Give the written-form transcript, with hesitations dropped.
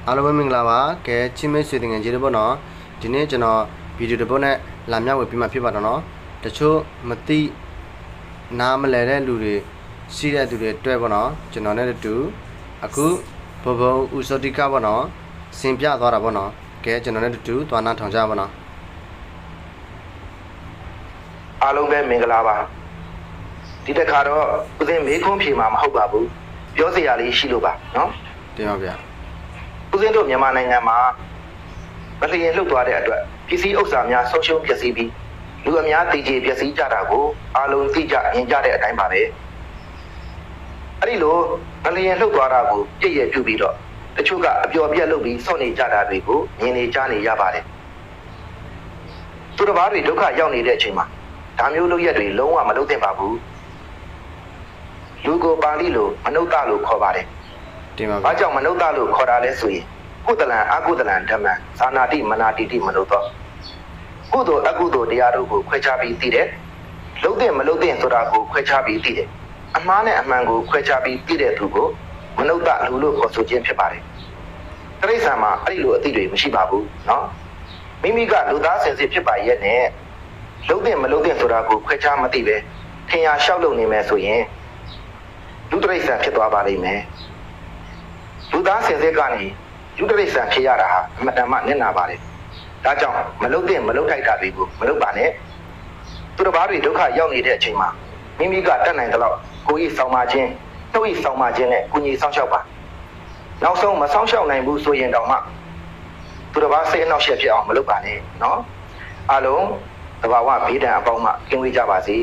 အားလုံးပဲမင်္ဂလာပါကဲချင်းမဲဆွေငယ်ကြီးတို့ပေါ့နော်ဒီနေ့ကျွန်တော်ဗီဒီယိုတစ်ပုဒ်နဲ့လာမျှဝေပြမှာဖြစ်ပါတော့နော်တချို့မသိနားမလည်တဲ့လူတွေရှိတဲ့သူတွေတွေ့ပေါ့နော်ကျွန်တော်နဲ့တူအခုဘဘဥစတိကပေါ့နော်စင်ပြသွားတာပေါ့နော်ကဲကျွန်တော်နဲ့တူသွားနာထောင်ကြပါနော်အားလုံးပဲမင်္ဂလာပါဒီတစ်ခါတော့ဦးစင်းမေးခွန်းဖြေမှာမဟုတ်ပါဘူးပြောစရာလေးရှိလို့ပါနော်တင်ပါဗျာဦးစင်းတို့မြန်မာနိုင်ငံမှာမလျင်လှုပ်သွားတဲ့အတွက်ပစ္စည်းဥစ္စာများဆုံးရှုံးပျက်စီးပြီးလူအများတည်ကြည်ပျက်စီးကြတာကိုအားလုံးသိကြမြင်ကြတဲ့အတိုင်းပါပဲအဲ့ဒီလိုမလျင်လှုပ်သွားတာကိုပြည့်ရပြုပြီးတော့တချို့ကအပျော်ပြက်လုပ်ပြီးစောင့်နေကြတာတွေကိုမြင်နေကြနေရပါတယ်သူတစ်ပါးတွေဒုက္ခရောက်နေတဲ့အချိန်မှာဒါမျိုးလုပ်ရက်တွေလုံးဝမလုပ်သင့်ပါဘူးလူကိုပါဠိလိုမနုဿလို့ခေါ်ပါတယ်တင်ပါဗျာဘာကြောင့်မနုဿလို့ခေါ်တာလဲဆိုရင်ကုသလံအကုသလံဓမ္မံသာနာတိမနာတိတိမနုဿကုသိုလ်အကုသိုလ်တရားတို့ကိုခွဲခြားပြီးသိတယ်လုပ်တဲ့မလုပ်တဲ့ဆိုတာကိုခွဲခြားပြီးသိတယ်အမှားနဲ့အမှန်ကိုခွဲခြားပြီးသိတဲ့သူကိုမနုဿလူလို့ခေါ်ဆိုခြင်းဖြစ်ပါတယ်တိရစ္ဆာန်မှာအဲ့ဒီလိုအသိတွေမရှိပါဘူးเนาะမိမိကလူသားစင်စစ်ဖြစ်ပါရဲ့နဲ့လုံးတဲ့မလုံးတဲ့ဆိုတာကိုခွဲခြားမသိပဲထင်ရလျှောက်လုပ်နေမယ်ဆိုရင်လူတရိစ္ဆာန်ဖြစ်သွားပါလိမ့်မယ်လူသားစင်စစ်ကနေလူတရိစ္ဆာန်ဖြစ်ရတာဟာအမတန်မှနစ်နာပါတယ်ဒါကြောင့်မလုံးတဲ့မလုံးထိုက်တာတွေကိုမလုပ်ပါနဲ့သူတစ်ပါးတွေဒုက္ခရောက်နေတဲ့အချိန်မှာမိမိကတတ်နိုင်သလောက်ကိုယ်ဤဆောင်ပါခြင်းနှုတ်ဤဆောင်ပါခြင်းနဲ့ကိုယ်ကြီးဆောင်ရှောက်ပါနောက်ဆုံးမဆောင်ရှောက်နိုင်ဘူးဆိုရင်တော့မှသူတစ်ပါးစိတ်အနှောက်အယှက်ဖြစ်အောင်မလုပ်ပါနဲ့เนาะအားလုံးတဘာဝဘေးဒဏ်အပေါင်းမှကင်းဝေးကြပါစေ